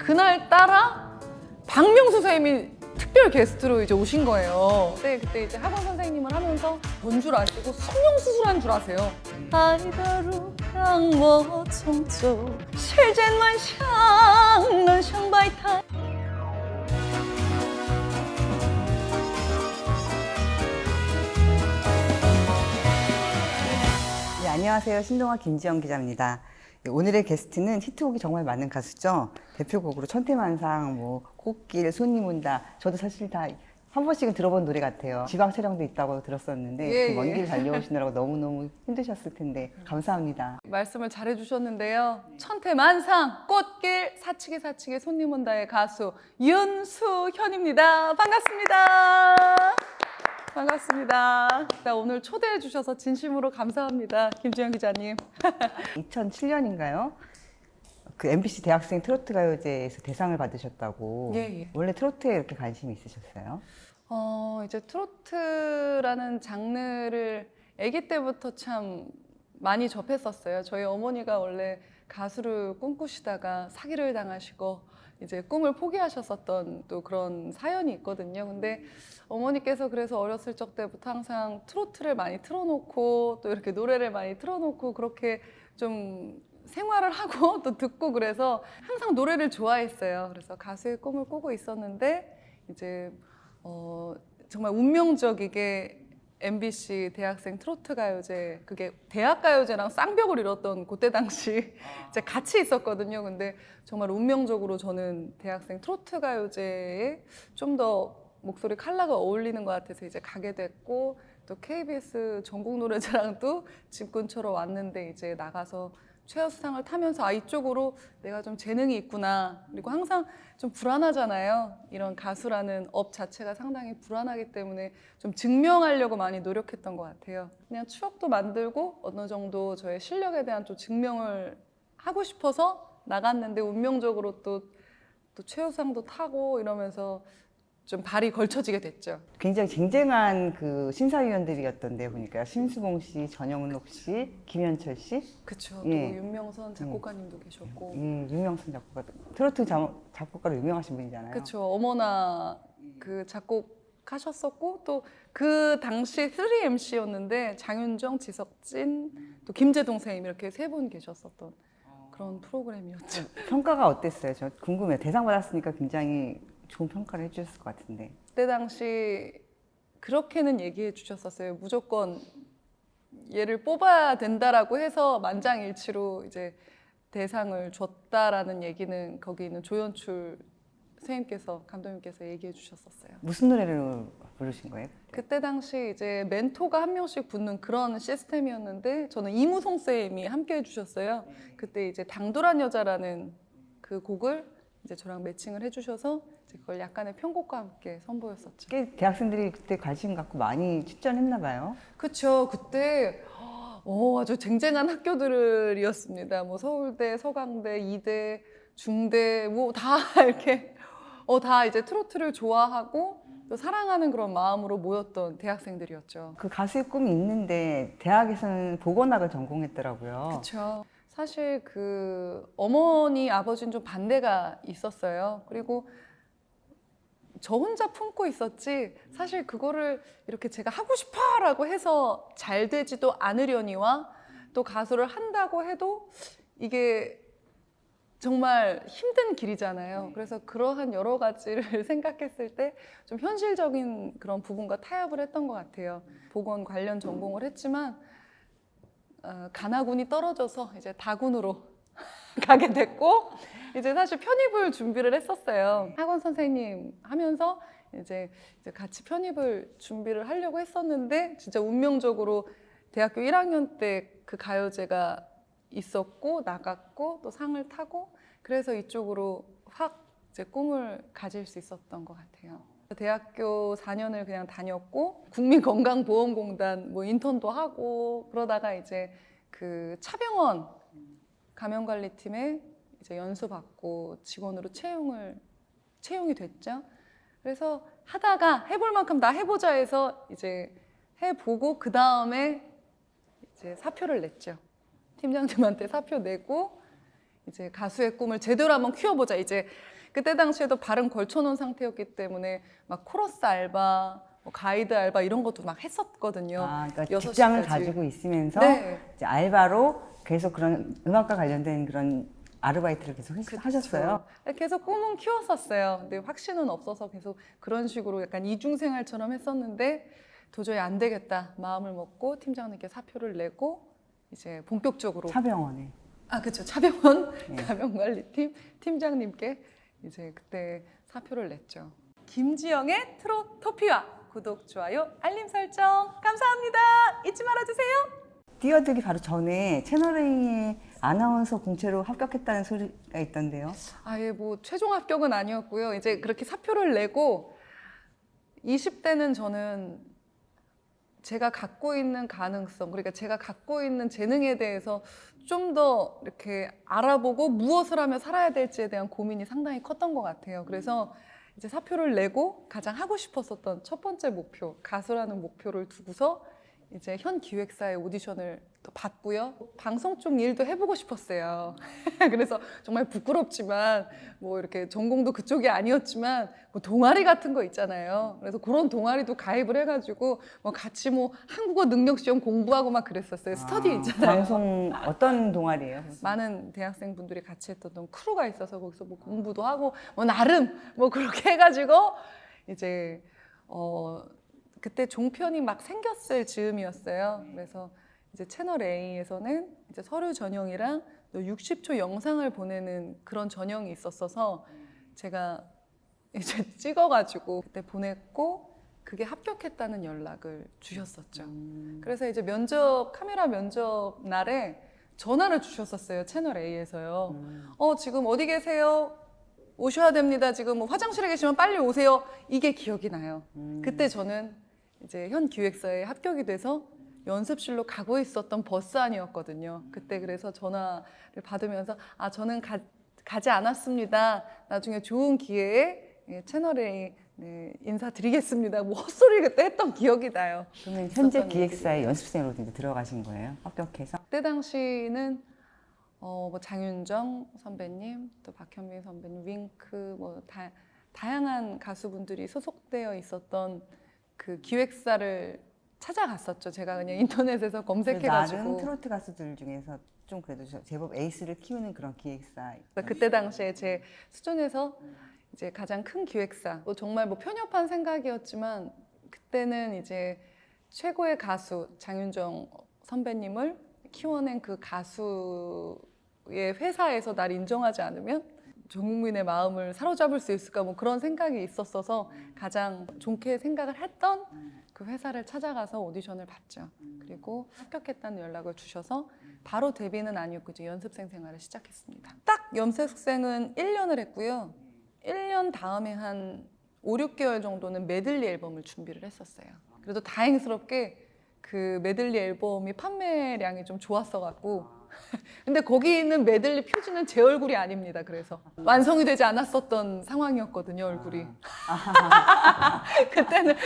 그날따라 박명수 선생님이 특별 게스트로 이제 오신 거예요. 그때 이제 학원 선생님을 하면서 뭔 줄 아시고 성형수술한 줄 아세요. 아이다루 랑워 청초 실젠만 샹넌 샹바이타. 네, 안녕하세요. 신동아 김지영 기자입니다. 오늘의 게스트는 히트곡이 정말 많은 가수죠. 대표곡으로 천태만상, 꽃길, 손님 온다. 저도 사실 다 한 번씩은 들어본 노래 같아요. 지방 촬영도 있다고 들었었는데 먼 길 달려오시느라고 너무너무 힘드셨을 텐데 감사합니다. 말씀을 잘해주셨는데요. 천태만상, 꽃길, 사치기 손님 온다의 가수 윤수현입니다. 반갑습니다. 반갑습니다. 오늘 초대해 주셔서 진심으로 감사합니다. 김지영 기자님. 2007년인가요? 그 MBC 대학생 트로트 가요제에서 대상을 받으셨다고. 예. 원래 트로트에 이렇게 관심이 있으셨어요? 이제 트로트라는 장르를 아기 때부터 참 많이 접했었어요. 저희 어머니가 원래 가수를 꿈꾸시다가 사기를 당하시고 이제 꿈을 포기하셨었던 또 그런 사연이 있거든요. 근데 어머니께서 그래서 어렸을 적 때부터 항상 트로트를 많이 틀어놓고 또 이렇게 노래를 많이 틀어놓고 그렇게 좀 생활을 하고 또 듣고 그래서 항상 노래를 좋아했어요. 그래서 가수의 꿈을 꾸고 있었는데 이제 정말 운명적이게 MBC 대학생 트로트 가요제, 그게 대학 가요제랑 쌍벽을 이뤘던 그때 당시 이제 같이 있었거든요. 근데 정말 운명적으로 저는 대학생 트로트 가요제에 좀 더 목소리 컬러가 어울리는 것 같아서 이제 가게 됐고, 또 KBS 전국 노래자랑도 집 근처로 왔는데 이제 나가서 최우수상을 타면서 이쪽으로 내가 좀 재능이 있구나. 그리고 항상 좀 불안하잖아요. 이런 가수라는 업 자체가 상당히 불안하기 때문에 좀 증명하려고 많이 노력했던 것 같아요. 그냥 추억도 만들고 어느 정도 저의 실력에 대한 좀 증명을 하고 싶어서 나갔는데 운명적으로 또 최우수상도 타고 이러면서 좀 발이 걸쳐지게 됐죠. 굉장히 쟁쟁한 그 심사위원들이었던데 보니까 심수봉 씨, 전영록 씨, 김현철 씨, 그렇죠. 예. 또 윤명선 작곡가님도 계셨고, 윤명선 작곡가, 트로트 작곡가로 유명하신 분이잖아요. 그렇죠. 어머나 그 작곡하셨었고 또 그 당시 3MC였는데 장윤정, 지석진, 또 김재동 선생님 이렇게 세 분 계셨었던 그런 프로그램이었죠. 평가가 어땠어요? 저 궁금해요. 대상 받았으니까 굉장히 좋은 평가를 해주셨을 것 같은데. 그때 당시 그렇게는 얘기해 주셨었어요. 무조건 얘를 뽑아야 된다라고 해서 만장일치로 이제 대상을 줬다라는 얘기는 거기 있는 조연출 선생님께서, 감독님께서 얘기해 주셨었어요. 무슨 노래를 부르신 거예요? 그때 당시 이제 멘토가 한 명씩 붙는 그런 시스템이었는데 저는 이무송 쌤이 함께 해주셨어요. 그때 이제 당돌한 여자라는 그 곡을 이제 저랑 매칭을 해주셔서 이제 그걸 약간의 편곡과 함께 선보였었죠. 꽤 대학생들이 그때 관심 갖고 많이 출전했나 봐요. 그쵸. 그때 아주 쟁쟁한 학교들이었습니다. 뭐 서울대, 서강대, 이대, 중대 뭐 다 이렇게 다 이제 트로트를 좋아하고 또 사랑하는 그런 마음으로 모였던 대학생들이었죠. 그 가수의 꿈이 있는데 대학에서는 보건학을 전공했더라고요. 그렇죠. 사실 그 어머니, 아버지는 좀 반대가 있었어요. 그리고 저 혼자 품고 있었지 사실 그거를 이렇게 제가 하고 싶어라고 해서 잘 되지도 않으려니와 또 가수를 한다고 해도 이게 정말 힘든 길이잖아요. 그래서 그러한 여러 가지를 생각했을 때 좀 현실적인 그런 부분과 타협을 했던 것 같아요. 보건 관련 전공을 했지만 간화군이 떨어져서 이제 다군으로 가게 됐고, 이제 사실 편입을 준비를 했었어요. 학원 선생님 하면서 이제 같이 편입을 준비를 하려고 했었는데 진짜 운명적으로 대학교 1학년 때 그 가요제가 있었고 나갔고 또 상을 타고 그래서 이쪽으로 확 이제 꿈을 가질 수 있었던 것 같아요. 대학교 4년을 그냥 다녔고 국민건강보험공단 뭐 인턴도 하고 그러다가 이제 그 차병원 감염관리팀에 이제 연수받고 직원으로 채용이 됐죠. 그래서 하다가 해볼 만큼 다 해보자 해서 이제 해보고 그 다음에 이제 사표를 냈죠. 팀장님한테 사표 내고 이제 가수의 꿈을 제대로 한번 키워보자. 이제 그때 당시에도 발은 걸쳐놓은 상태였기 때문에 막 코러스 알바, 뭐 가이드 알바 이런 것도 막 했었거든요. 아, 그러니까 6시까지. 직장을 가지고 있으면서 네. 이제 알바로 계속 그런 음악과 관련된 그런 아르바이트를 계속 하셨어요? 계속 꿈은 키웠었어요. 근데 확신은 없어서 계속 그런 식으로 약간 이중생활처럼 했었는데 도저히 안 되겠다 마음을 먹고 팀장님께 사표를 내고 이제 본격적으로 차병원에. 그렇죠. 차병원 네. 가병관리팀 팀장님께 이제 그때 사표를 냈죠. 김지영의 트로토피아 구독, 좋아요, 알림 설정 감사합니다. 잊지 말아주세요. 뛰어들기 바로 전에 채널A의 아나운서 공채로 합격했다는 소리가 있던데요. 아예 뭐 최종 합격은 아니었고요. 이제 그렇게 사표를 내고 20대는 저는 제가 갖고 있는 가능성, 그러니까 제가 갖고 있는 재능에 대해서 좀 더 이렇게 알아보고 무엇을 하며 살아야 될지에 대한 고민이 상당히 컸던 것 같아요. 그래서 이제 사표를 내고 가장 하고 싶었었던 첫 번째 목표, 가수라는 목표를 두고서 이제 현 기획사의 오디션을 또 받고요. 방송 쪽 일도 해보고 싶었어요. 그래서 정말 부끄럽지만 뭐 이렇게 전공도 그쪽이 아니었지만 뭐 동아리 같은 거 있잖아요. 그래서 그런 동아리도 가입을 해가지고 뭐 같이 뭐 한국어 능력 시험 공부하고 막 그랬었어요. 스터디 있잖아요. 방송 어떤 동아리예요? 많은 대학생분들이 같이 했던 크루가 있어서 거기서 뭐 공부도 하고 뭐 나름 뭐 그렇게 해가지고 이제 그때 종편이 막 생겼을 즈음이었어요. 그래서 이제 채널 A에서는 이제 서류 전형이랑 또 60초 영상을 보내는 그런 전형이 있었어서 제가 이제 찍어가지고 그때 보냈고 그게 합격했다는 연락을 주셨었죠. 그래서 이제 카메라 면접 날에 전화를 주셨었어요. 채널 A에서요. 지금 어디 계세요? 오셔야 됩니다. 지금 뭐 화장실에 계시면 빨리 오세요. 이게 기억이 나요. 그때 저는 이제 현 기획사에 합격이 돼서 연습실로 가고 있었던 버스 안이었거든요. 그때 그래서 전화를 받으면서 저는 가지 않았습니다. 나중에 좋은 기회에 채널에 인사드리겠습니다. 뭐 헛소리 그때 했던 기억이 나요. 그러면 현재 기획사의 연습생으로 이제 들어가신 거예요? 합격해서? 그때 당시는 뭐 장윤정 선배님, 또 박현민 선배님, 윙크 뭐 다양한 가수분들이 소속되어 있었던 그 기획사를 찾아갔었죠. 제가 그냥 인터넷에서 검색해가지고. 나름 트로트 가수들 중에서 좀 그래도 제법 에이스를 키우는 그런 기획사. 그때 당시에 제 수준에서 이제 가장 큰 기획사. 정말 뭐 편협한 생각이었지만 그때는 이제 최고의 가수 장윤정 선배님을 키워낸 그 가수의 회사에서 날 인정하지 않으면 전 국민의 마음을 사로잡을 수 있을까 뭐 그런 생각이 있었어서 가장 좋게 생각을 했던 그 회사를 찾아가서 오디션을 봤죠. 그리고 합격했다는 연락을 주셔서 바로 데뷔는 아니었고 이제 연습생 생활을 시작했습니다. 딱 연습생은 1년을 했고요. 1년 다음에 한 5, 6개월 정도는 메들리 앨범을 준비를 했었어요. 그래도 다행스럽게 그 메들리 앨범이 판매량이 좀 좋았어갖고 근데 거기 있는 메들리 표지는 제 얼굴이 아닙니다. 그래서 완성이 되지 않았었던 상황이었거든요, 얼굴이. 그때는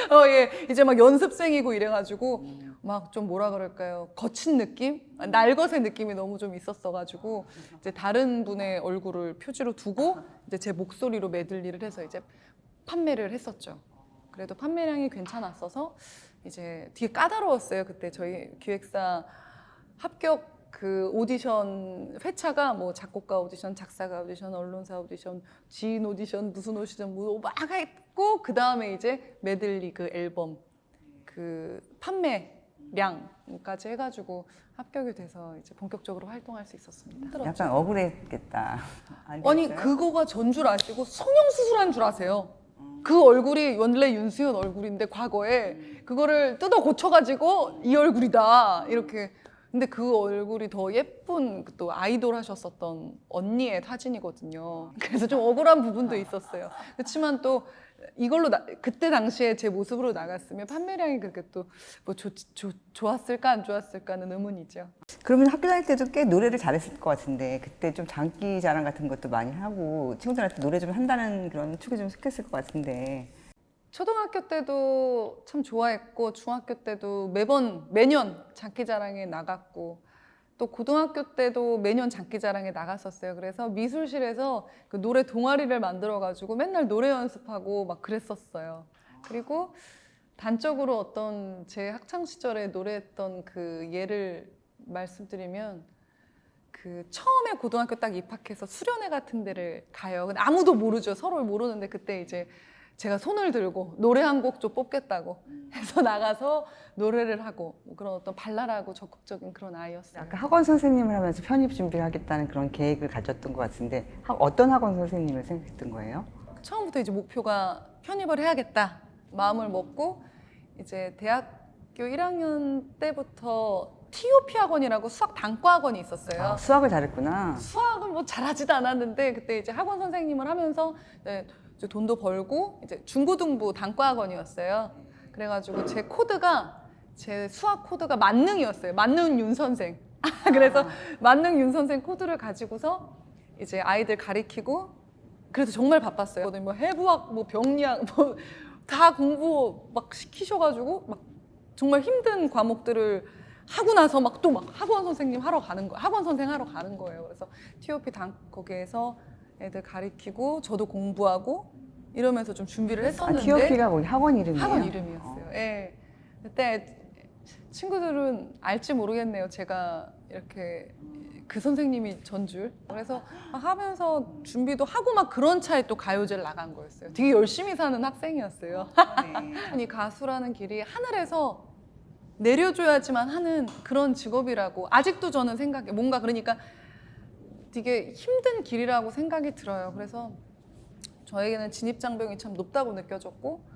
이제 막 연습생이고 이래가지고 막 좀 뭐라 그럴까요? 거친 느낌? 날것의 느낌이 너무 좀 있었어가지고 이제 다른 분의 얼굴을 표지로 두고 이제 제 목소리로 메들리를 해서 이제 판매를 했었죠. 그래도 판매량이 괜찮았어서 이제 되게 까다로웠어요. 그때 저희 기획사 합격 그 오디션 회차가 뭐 작곡가 오디션, 작사가 오디션, 언론사 오디션, 지인 오디션, 무슨 오디션 뭐 막 했고 그 다음에 이제 메들리 그 앨범 그 판매량까지 해가지고 합격이 돼서 이제 본격적으로 활동할 수 있었습니다. 약간 억울했겠다. 아니 그거가 전 줄 아시고 성형수술한 줄 아세요? 그 얼굴이 원래 윤수연 얼굴인데 과거에 그거를 뜯어 고쳐가지고 이 얼굴이다 이렇게. 근데 그 얼굴이 더 예쁜 또 아이돌 하셨었던 언니의 사진이거든요. 그래서 좀 억울한 부분도 있었어요. 그렇지만 또 이걸로 그때 당시에 제 모습으로 나갔으면 판매량이 그렇게 또 뭐 좋았을까 안 좋았을까는 의문이죠. 그러면 학교 다닐 때도 꽤 노래를 잘했을 것 같은데 그때 좀 장기 자랑 같은 것도 많이 하고 친구들한테 노래 좀 한다는 그런 축에 좀 속했을 것 같은데. 초등학교 때도 참 좋아했고 중학교 때도 매년 장기자랑에 나갔고 또 고등학교 때도 매년 장기자랑에 나갔었어요. 그래서 미술실에서 그 노래 동아리를 만들어가지고 맨날 노래 연습하고 막 그랬었어요. 그리고 단적으로 어떤 제 학창 시절에 노래했던 그 예를 말씀드리면 그 처음에 고등학교 딱 입학해서 수련회 같은 데를 가요. 근데 아무도 모르죠. 서로 모르는데 그때 이제 제가 손을 들고 노래 한 곡 좀 뽑겠다고 해서 나가서 노래를 하고 뭐 그런 어떤 발랄하고 적극적인 그런 아이였어요. 아까 학원 선생님을 하면서 편입 준비를 하겠다는 그런 계획을 가졌던 것 같은데 어떤 학원 선생님을 생각했던 거예요? 처음부터 이제 목표가 편입을 해야겠다 마음을 먹고 이제 대학교 1학년 때부터 TOP 학원이라고 수학 단과 학원이 있었어요. 아, 수학을 잘했구나. 수학은 뭐 잘하지도 않았는데 그때 이제 학원 선생님을 하면서 네, 이제 돈도 벌고 이제 중고등부 단과 학원이었어요. 그래가지고 제 수학 코드가 만능이었어요. 만능 윤 선생. 그래서 만능 윤 선생 코드를 가지고서 이제 아이들 가리키고 그래서 정말 바빴어요. 뭐 해부학, 뭐 병리학, 뭐 다 공부 막 시키셔가지고 막 정말 힘든 과목들을 하고 나서 막 또 막 학원 선생님 하러 가는 거, 학원 선생 하러 가는 거예요. 그래서 TOP 거기에서 애들 가리키고 저도 공부하고 이러면서 좀 준비를 했었는데 TOP가 거기 학원 이름이에요? 학원 이름이었어요. 예. 그때 친구들은 알지 모르겠네요. 제가 이렇게 그 선생님이 전줄. 그래서 막 하면서 준비도 하고 막 그런 차에 또 가요제를 나간 거였어요. 되게 열심히 사는 학생이었어요. 이 가수라는 길이 하늘에서 내려줘야지만 하는 그런 직업이라고 아직도 저는 생각해요. 뭔가 그러니까 되게 힘든 길이라고 생각이 들어요. 그래서 저에게는 진입장벽이 참 높다고 느껴졌고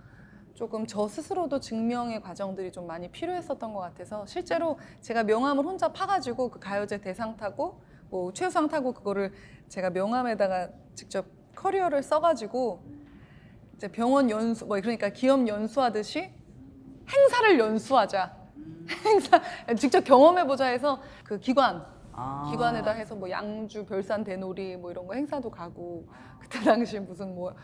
조금 저 스스로도 증명의 과정들이 좀 많이 필요했었던 것 같아서 실제로 제가 명함을 혼자 파가지고 그 가요제 대상 타고 뭐 최우상 타고 그거를 제가 명함에다가 직접 커리어를 써가지고 이제 병원 연수 뭐 그러니까 기업 연수하듯이 행사를 연수하자. 행사 직접 경험해보자 해서 그 기관에다 해서 뭐 양주 별산 대놀이 뭐 이런 거 행사도 가고 그때 당시 무슨 뭐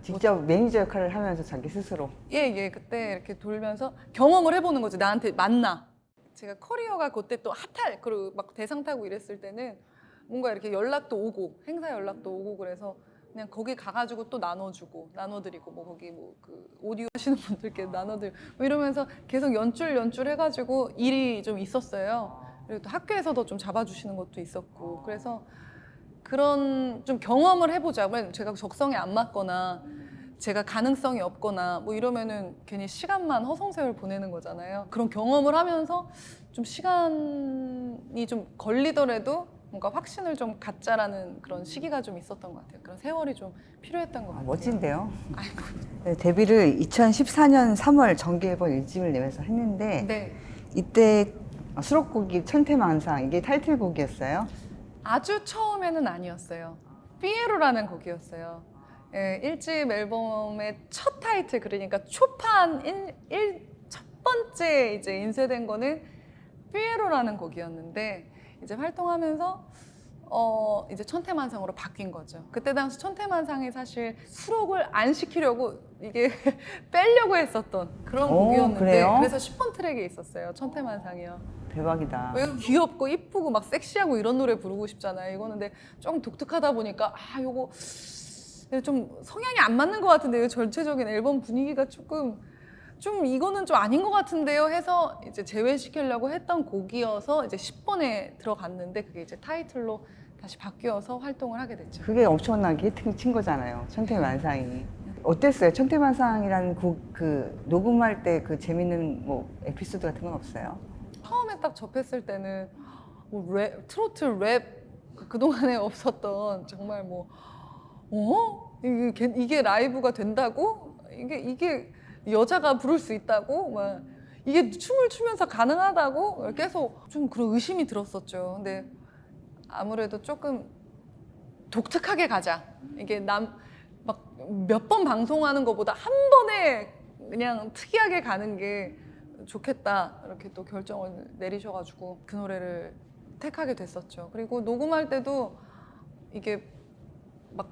직접 매니저 역할을 하면서 자기 스스로. 예, 그때 이렇게 돌면서 경험을 해보는 거지. 나한테 맞나? 제가 커리어가 그때 또 그리고 막 대상 타고 이랬을 때는 뭔가 이렇게 연락도 오고 행사 연락도 오고 그래서 그냥 거기 가가지고 또 나눠드리고 뭐 거기 뭐 그 오디오 하시는 분들께 나눠드리고 뭐 이러면서 계속 연출 해가지고 일이 좀 있었어요. 그리고 또 학교에서도 좀 잡아주시는 것도 있었고 그래서 그런 좀 경험을 해보자. 제가 적성에 안 맞거나 제가 가능성이 없거나 뭐 이러면은 괜히 시간만 허송세월 보내는 거잖아요. 그런 경험을 하면서 좀 시간이 좀 걸리더라도 뭔가 확신을 좀 갖자라는 그런 시기가 좀 있었던 것 같아요. 그런 세월이 좀 필요했던 것 같아요. 멋진데요. 아이고. 네, 데뷔를 2014년 3월 정규 앨범 1집을 내면서 했는데 네. 이때 수록곡이 천태만상 이게 타이틀곡이었어요? 아주 처음에는 아니었어요. 피에로라는 곡이었어요. 예, 1집 앨범의 첫 타이틀 그러니까 초판 첫 번째 이제 인쇄된 거는 피에로라는 곡이었는데 이제 활동하면서 이제 천태만상으로 바뀐 거죠. 그때 당시 천태만상이 사실 수록을 안 시키려고 이게 빼려고 했었던 그런 곡이었는데 그래요? 그래서 10번 트랙에 있었어요. 천태만상이요. 대박이다. 왜 귀엽고 이쁘고 막 섹시하고 이런 노래 부르고 싶잖아요. 이거는 근데 좀 독특하다 보니까 요거 좀 성향이 안 맞는 것 같은데요. 전체적인 앨범 분위기가 좀 이거는 좀 아닌 것 같은데요 해서 이제 제외시키려고 했던 곡이어서 이제 10번에 들어갔는데 그게 이제 타이틀로 다시 바뀌어서 활동을 하게 됐죠. 그게 엄청나게 히트 친 거잖아요. 천태만상이. 어땠어요? 천태만상이라는 곡 그 녹음할 때 그 재밌는 뭐 에피소드 같은 건 없어요? 처음에 딱 접했을 때는 뭐 트로트 랩 그동안에 없었던 정말 뭐 이게 라이브가 된다고? 이게 여자가 부를 수 있다고? 막 이게 춤을 추면서 가능하다고? 계속 좀 그런 의심이 들었었죠. 근데 아무래도 조금 독특하게 가자. 이게 막 몇 번 방송하는 것보다 한 번에 그냥 특이하게 가는 게 좋겠다. 이렇게 또 결정을 내리셔가지고 그 노래를 택하게 됐었죠. 그리고 녹음할 때도 이게 막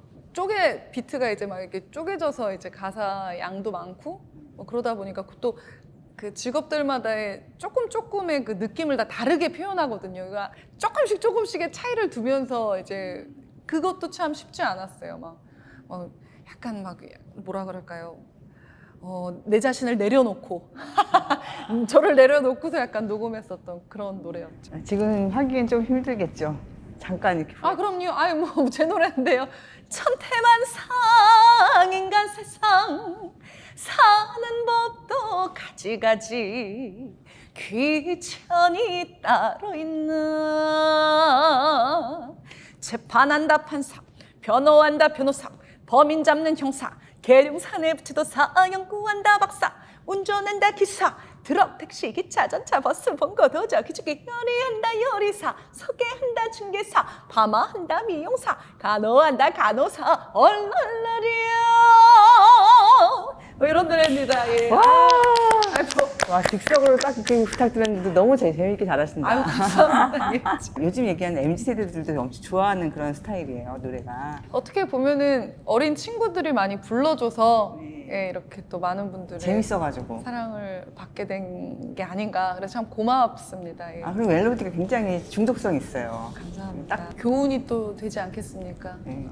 비트가 이제 막 이렇게 쪼개져서 이제 가사 양도 많고 뭐 그러다 보니까 또 그 직업들마다의 조금의 그 느낌을 다 다르게 표현하거든요. 그러니까 조금씩의 차이를 두면서 이제 그것도 참 쉽지 않았어요. 약간 뭐라 그럴까요? 내 자신을 내려놓고 저를 내려놓고서 약간 녹음했었던 그런 노래였죠. 지금 하기엔 좀 힘들겠죠. 잠깐 이렇게. 그럼요. 뭐 제 노래인데요. 천태만상 인간 세상 사는 법도 가지가지 귀천이 따로 있나. 재판한다 판사, 변호한다 변호사, 범인 잡는 형사, 계룡산에 붙이도 연구한다 박사, 운전한다 기사, 트럭, 택시, 기차, 전차, 버스, 번거, 도저, 기축기, 요리한다 요리사, 소개한다 중개사, 파마한다 미용사, 간호한다 간호사, 얼얼얼이야. 뭐 이런 노래입니다. 예. 와, 아이고. 와, 즉석으로 딱 이렇게 부탁드렸는데 너무 재밌게 잘하신다. 아유, 감사합니다. 예. 요즘 얘기하는 MZ세대들도 엄청 좋아하는 그런 스타일이에요, 노래가. 어떻게 보면은 어린 친구들이 많이 불러줘서 예, 이렇게 또 많은 분들의 재밌어가지고. 사랑을 받게 된 게 아닌가. 그래서 참 고맙습니다. 예. 그리고 멜로디가 굉장히 중독성 있어요. 감사합니다. 딱- 교훈이 또 되지 않겠습니까? 네.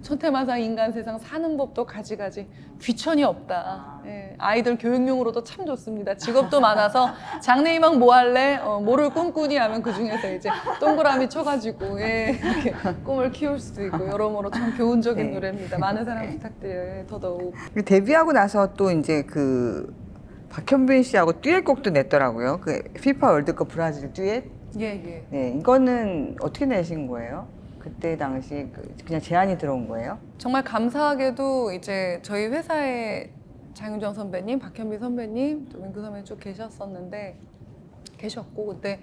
천태만상 인간 세상 사는 법도 가지가지 귀천이 없다. 예, 아이들 교육용으로도 참 좋습니다. 직업도 많아서 장래희망 뭐 할래? 뭐를 꿈꾸니 하면 그 중에서 이제 동그라미 쳐가지고 예, 이렇게 꿈을 키울 수도 있고 여러모로 참 교훈적인 네. 노래입니다. 많은 사랑 부탁드려요. 예, 더더욱. 데뷔하고 나서 또 이제 그 박현빈 씨하고 듀엣곡도 냈더라고요. 그 피파 월드컵 브라질 듀엣. 예, 예. 네, 이거는 어떻게 내신 거예요? 그때 당시 그냥 제안이 들어온 거예요? 정말 감사하게도 이제 저희 회사에 장윤정 선배님, 박현빈 선배님, 또 민구 선배님 쭉 계셨고 그때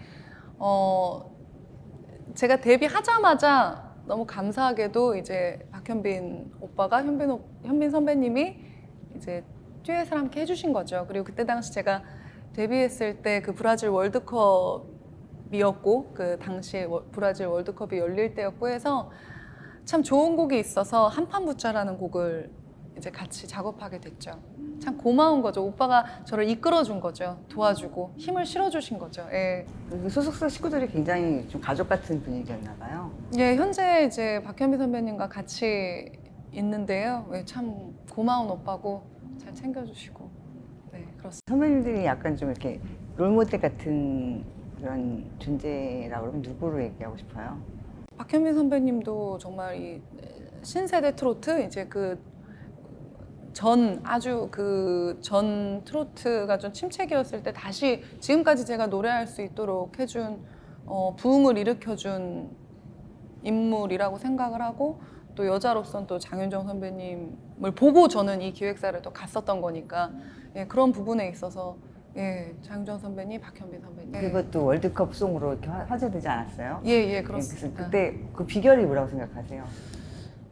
제가 데뷔하자마자 너무 감사하게도 이제 박현빈 오빠가 현빈 선배님이 이제 듀엣을 함께 해주신 거죠. 그리고 그때 당시 제가 데뷔했을 때 그 브라질 월드컵이었고 그 당시에 브라질 월드컵이 열릴 때였고 해서 참 좋은 곡이 있어서 한판 붙자라는 곡을 이제 같이 작업하게 됐죠. 참 고마운 거죠. 오빠가 저를 이끌어준 거죠. 도와주고 힘을 실어주신 거죠. 예. 그 소속사 식구들이 굉장히 좀 가족 같은 분위기였나 봐요. 예, 현재 이제 박현빈 선배님과 같이 있는데요. 예, 참 고마운 오빠고 잘 챙겨주시고. 네, 그렇습니다. 선배님들이 약간 좀 이렇게 롤모델 같은 그런 존재라고 그러면 누구로 얘기하고 싶어요? 박현빈 선배님도 정말 이 신세대 트로트 이제 전 트로트가 좀 침체기였을 때 다시 지금까지 제가 노래할 수 있도록 해준 부흥을 일으켜준 인물이라고 생각을 하고 또 여자로서는 또 장윤정 선배님을 보고 저는 이 기획사를 또 갔었던 거니까 예, 그런 부분에 있어서 예, 장윤정 선배님, 박현빈 선배님. 그것도 월드컵 송으로 이렇게 화제되지 않았어요? 예, 그렇습니다. 그때 그 비결이 뭐라고 생각하세요?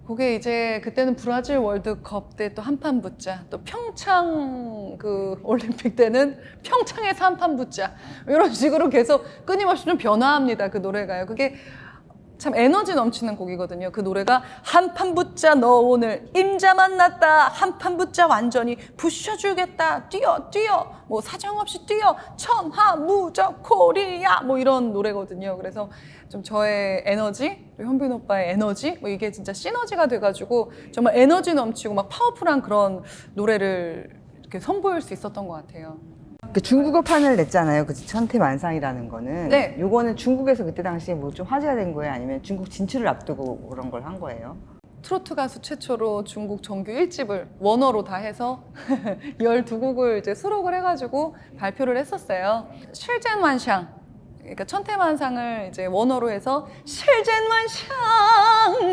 그게 이제 그때는 브라질 월드컵 때 또 한판 붙자, 또 평창 그 올림픽 때는 평창에서 한판 붙자 이런 식으로 계속 끊임없이 좀 변화합니다. 그 노래가요. 그게 참 에너지 넘치는 곡이거든요. 그 노래가 한판 붙자 너 오늘 임자 만났다 한판 붙자 완전히 부셔주겠다 뛰어 뭐 사정없이 뛰어 천하무적 코리아 뭐 이런 노래거든요. 그래서 좀 저의 에너지, 현빈 오빠의 에너지 뭐 이게 진짜 시너지가 돼가지고 정말 에너지 넘치고 막 파워풀한 그런 노래를 이렇게 선보일 수 있었던 것 같아요. 그 중국어판을 냈잖아요. 그 천태만상이라는 거는. 네. 요거는 중국에서 그때 당시에 뭐 좀 화제가 된 거예요? 아니면 중국 진출을 앞두고 그런 걸 한 거예요? 트로트 가수 최초로 중국 정규 1집을 원어로 다 해서 12곡을 이제 수록을 해가지고 발표를 했었어요. 실젠완샹. 그러니까 천태만상을 이제 원어로 해서 실젠완샹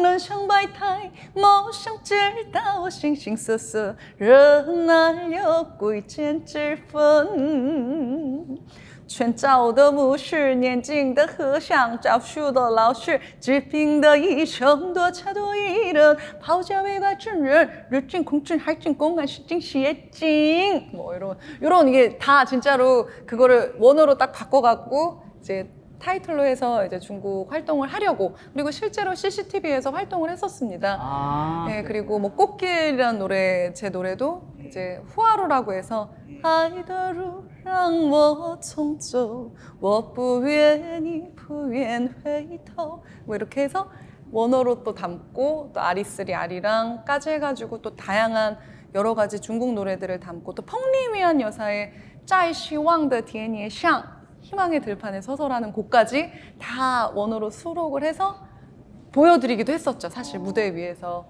런샹바이타이 머샹知道形形色色热闹有贵贱之分全照的不是年轻的和尚，教书的老师，治病的医生，多才多艺人，抛家为白之人，日进空进，海进公安，시진 시해진 뭐 이런 이게 다 진짜로 그거를 원어로 딱 바꿔갖고 이제 타이틀로 해서 이제 중국 활동을 하려고, 그리고 실제로 CCTV에서 활동을 했었습니다. 아, 네, 그리고 뭐 꽃길이라는 노래, 제 노래도 이제 후아루라고 해서 하이더루랑 뭐 총조 워부엔이 부엔 회이터 뭐 이렇게 해서 원어로 또 담고, 또 아리스리 아리랑까지 해가지고 또 다양한 여러 가지 중국 노래들을 담고, 또 펑리위안 여사의 짜이 시왕의 디엔니의 샹, 희망의 들판에 서서라는 곡까지 다 원어로 수록을 해서 보여드리기도 했었죠, 사실 무대 위에서.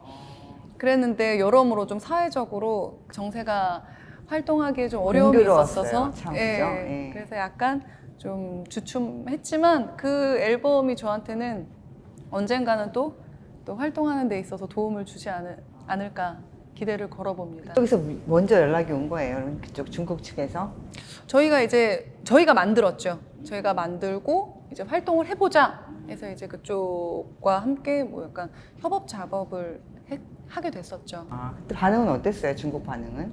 그랬는데 여러모로 좀 사회적으로 정세가 활동하기에 좀 어려움이 공교로웠어요, 있었어서, 참, 예, 그죠? 예. 그래서 약간 좀 주춤했지만 그 앨범이 저한테는 언젠가는 또 활동하는 데 있어서 도움을 주지 않을까 기대를 걸어봅니다. 여기서 먼저 연락이 온 거예요. 그럼 그쪽 중국 측에서. 저희가 만들었죠. 저희가 만들고 이제 활동을 해보자 해서 이제 그쪽과 함께 뭐 약간 협업 작업을 하게 됐었죠. 아, 그때 반응은 어땠어요? 중국 반응은?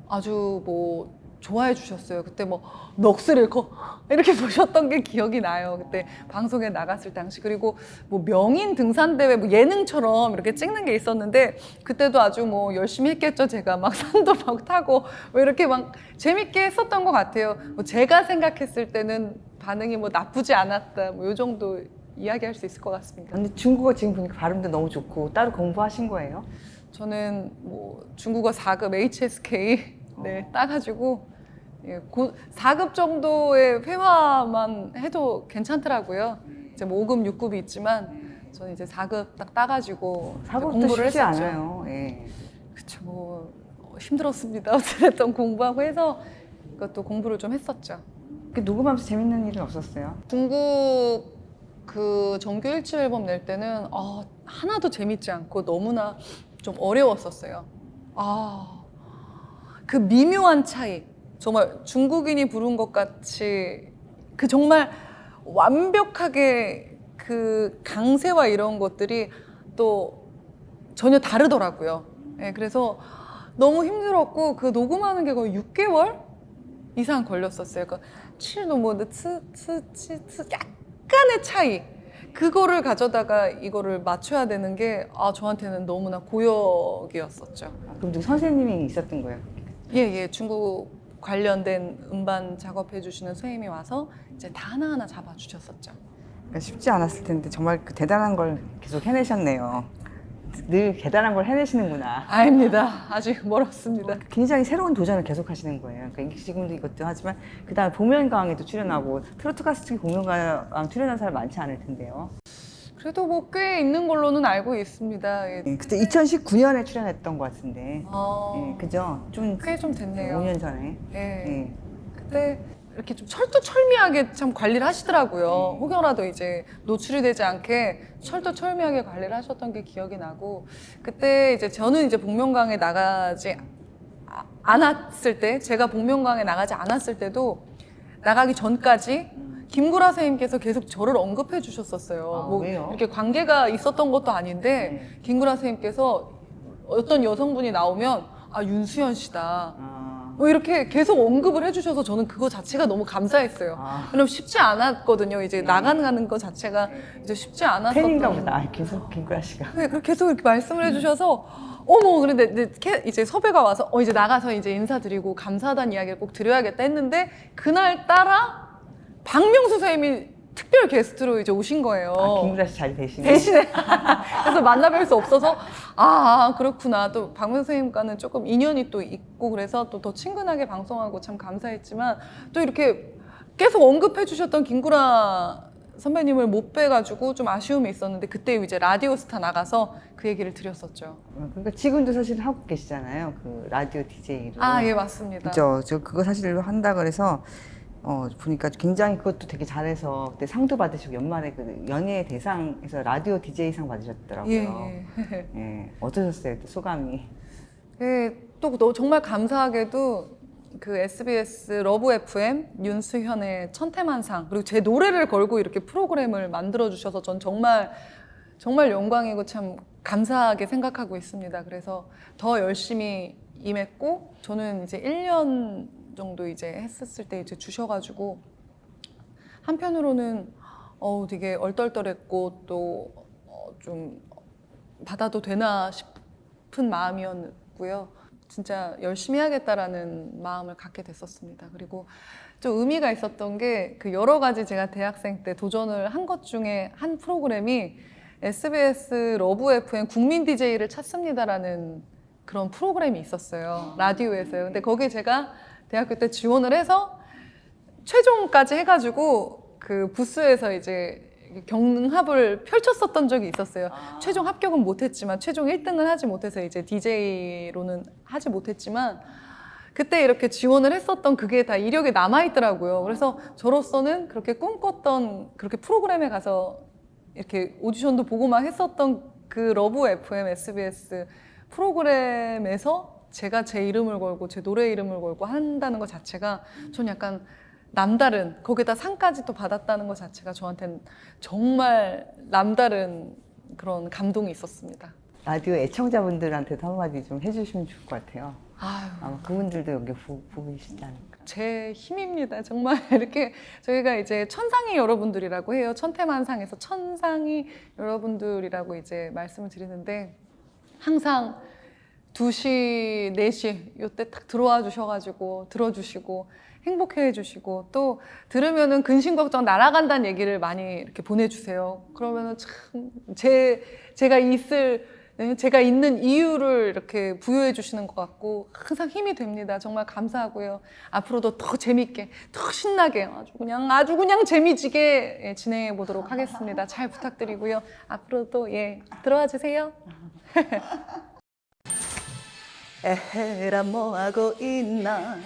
아주 뭐 좋아해 주셨어요. 그때 뭐 넋을 잃고 이렇게 보셨던 게 기억이 나요. 그때 방송에 나갔을 당시. 그리고 뭐 명인 등산 대회 뭐 예능처럼 이렇게 찍는 게 있었는데, 그때도 아주 뭐 열심히 했겠죠. 제가 막 산도 막 타고 뭐 이렇게 막 재밌게 했었던 것 같아요. 뭐 제가 생각했을 때는 반응이 뭐 나쁘지 않았다, 뭐 요 정도 이야기할 수 있을 것 같습니다. 근데 중국어 지금 보니까 발음도 너무 좋고 따로 공부하신 거예요? 저는 뭐 중국어 4급 HSK 네, 따가지고 4급 정도의 회화만 해도 괜찮더라고요. 이제 뭐 5급, 6급이 있지만 저는 이제 4급 딱 따가지고 사고도 공부를 쉽지 했었죠. 않아요. 예. 그쵸, 뭐 힘들었습니다. 어쨌든 공부하고 해서 그것도 공부를 좀 했었죠. 그 녹음하면서 재밌는 일은 없었어요? 중국 그 정규 1집 앨범 낼 때는 하나도 재밌지 않고 너무나 좀 어려웠었어요. 그 미묘한 차이, 정말 중국인이 부른 것 같이 그 정말 완벽하게 그 강세와 이런 것들이 또 전혀 다르더라고요. 예, 그래서 너무 힘들었고, 그 녹음하는 게 거의 6개월 이상 걸렸었어요. 그러니까 칠노모드 츠 약간의 차이, 그거를 가져다가 이거를 맞춰야 되는 게 저한테는 너무나 고역이었었죠. 그럼 누구 선생님이 있었던 거예요? 예, 중국 관련된 음반 작업해 주시는 선생님이 와서 이제 다 하나하나 잡아 주셨었죠. 그러니까 쉽지 않았을 텐데 정말 그 대단한 걸 계속 해내셨네요. 늘 대단한 걸 해내시는구나. 아닙니다. 아직 멀었습니다. 굉장히 새로운 도전을 계속 하시는 거예요. 그러니까 지금도 이것도 하지만 그 다음에 복면가왕에도 출연하고, 트로트 가수 중에 복면가왕 출연한 사람 많지 않을 텐데요. 그래도 뭐 꽤 있는 걸로는 알고 있습니다. 예. 그때 2019년에 출연했던 것 같은데. 예, 그죠? 좀 꽤 좀 됐네요. 5년 전에. 예. 예. 그때 이렇게 좀 철두철미하게 참 관리를 하시더라고요. 혹여라도 이제 노출이 되지 않게 철두철미하게 관리를 하셨던 게 기억이 나고, 그때 이제 저는 이제 복면가왕에 나가지 않았을 때, 제가 복면가왕에 나가지 않았을 때도 나가기 전까지 김구라 선생님께서 계속 저를 언급해 주셨었어요. 뭐 왜요? 이렇게 관계가 있었던 것도 아닌데 김구라 선생님께서 어떤 여성분이 나오면 윤수연 씨다, 뭐 이렇게 계속 언급을 해주셔서 저는 그거 자체가 너무 감사했어요. 왜냐면 쉽지 않았거든요. 이제 나가는 것 자체가 이제 쉽지 않았었던. 팬인가 보다. 계속 김구라 씨가. 네, 계속 이렇게 말씀을 해주셔서 어머, 그런데 이제 섭외가 와서 이제 나가서 이제 인사드리고 감사하다는 이야기를 꼭 드려야겠다 했는데, 그날 따라 박명수 선생님이 특별 게스트로 이제 오신 거예요. 김구라 씨 자리 대신에. 그래서 만나뵐 수 없어서 그렇구나. 또 박명수 선생님과는 조금 인연이 또 있고, 그래서 또 더 친근하게 방송하고 참 감사했지만, 또 이렇게 계속 언급해 주셨던 김구라 선배님을 못 뵈가지고 좀 아쉬움이 있었는데, 그때 이제 라디오스타 나가서 그 얘기를 드렸었죠. 그러니까 지금도 사실 하고 계시잖아요. 그 라디오 DJ로. 예, 맞습니다. 그죠. 저 그거 사실 한다 그래서 보니까 굉장히 그것도 되게 잘해서 그때 상도 받으시고, 연말에 그 연예 대상에서 라디오 DJ상 받으셨더라고요. 예. 예. 어떠셨어요? 또 소감이? 예, 또 정말 감사하게도 그 SBS 러브 FM 윤수현의 천태만상, 그리고 제 노래를 걸고 이렇게 프로그램을 만들어 주셔서 전 정말 영광이고 참 감사하게 생각하고 있습니다. 그래서 더 열심히 임했고, 저는 이제 1년 정도 이제 했었을 때 이제 주셔가지고, 한편으로는 되게 얼떨떨했고 또 좀 받아도 되나 싶은 마음이었고요. 진짜 열심히 해야겠다라는 마음을 갖게 됐었습니다. 그리고 좀 의미가 있었던 게 그 여러 가지 제가 대학생 때 도전을 한 것 중에 한 프로그램이 SBS 러브 FM 국민 DJ를 찾습니다라는 그런 프로그램이 있었어요. 라디오에서요. 근데 거기에 제가 대학교 때 지원을 해서 최종까지 해가지고 그 부스에서 이제 경합을 펼쳤었던 적이 있었어요. 최종 합격은 못했지만 최종 1등은 하지 못해서 이제 DJ로는 하지 못했지만 그때 이렇게 지원을 했었던 그게 다 이력에 남아있더라고요. 그래서 저로서는 그렇게 꿈꿨던 그렇게 프로그램에 가서 이렇게 오디션도 보고 막 했었던 그 러브 FM SBS 프로그램에서 제가 제 이름을 걸고 제 노래 이름을 걸고 한다는 것 자체가 전 약간 남다른, 거기다 상까지 또 받았다는 것 자체가 저한테는 정말 남다른 그런 감동이 있었습니다. 라디오 애청자분들한테도 한마디 좀 해주시면 좋을 것 같아요. 아유, 아마 그분들도 여기 보고 계신다니까. 제 힘입니다. 정말 이렇게 저희가 이제 천상이 여러분들이라고 해요. 천태만상에서 천상이 여러분들이라고 이제 말씀을 드리는데 항상 2시, 4시 이때 딱 들어와 주셔가지고 들어주시고 행복해 해주시고 또 들으면은 근심 걱정 날아간다는 얘기를 많이 이렇게 보내주세요. 그러면은 참 제가 있는 이유를 이렇게 부여해 주시는 것 같고 항상 힘이 됩니다. 정말 감사하고요. 앞으로도 더 재밌게, 더 신나게 아주 그냥 재미지게 진행해 보도록 하겠습니다. 잘 부탁드리고요. 앞으로도 들어와 주세요. 에헤라 뭐하고 있나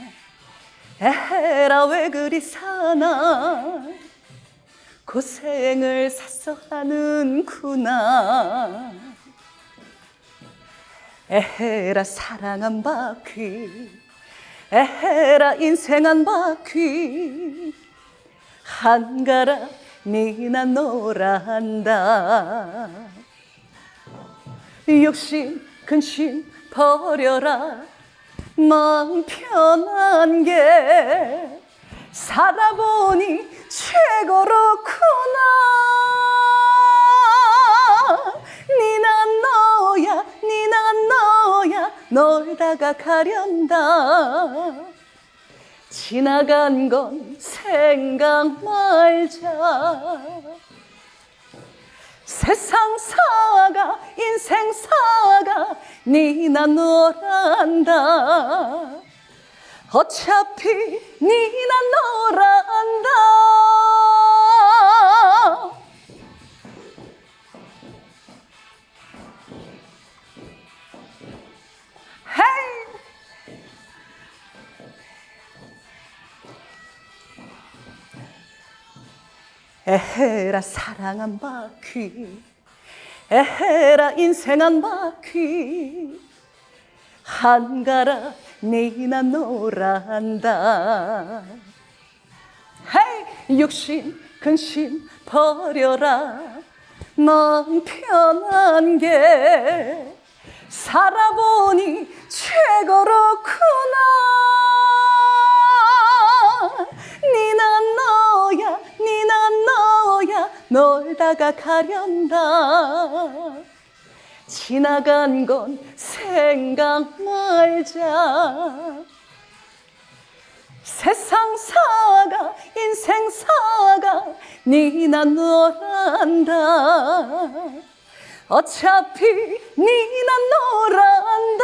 에헤라 왜 그리 사나 고생을 샀어 하는구나 에헤라 사랑 한 바퀴 에헤라 인생 한 바퀴 한가라 니나 놀아한다 욕심 근심 버려라 마음 편한 게 살아보니 최고로구나 니난 너야 놀다가 가련다 지나간 건 생각 말자 세상 사가 인생 사가 니나 너란다 어차피 니나 너란다 헤이 에헤라 사랑 한 바퀴 에헤라 인생 한 바퀴 한가라 니나 놀아한다 헤이 욕심 근심 버려라 마음 편한 게 살아보니 최고로구나 니난 너야 놀다가 가련다 지나간 건 생각 말자 세상 사가 인생 사가 니나 너란다 어차피 니나 너란다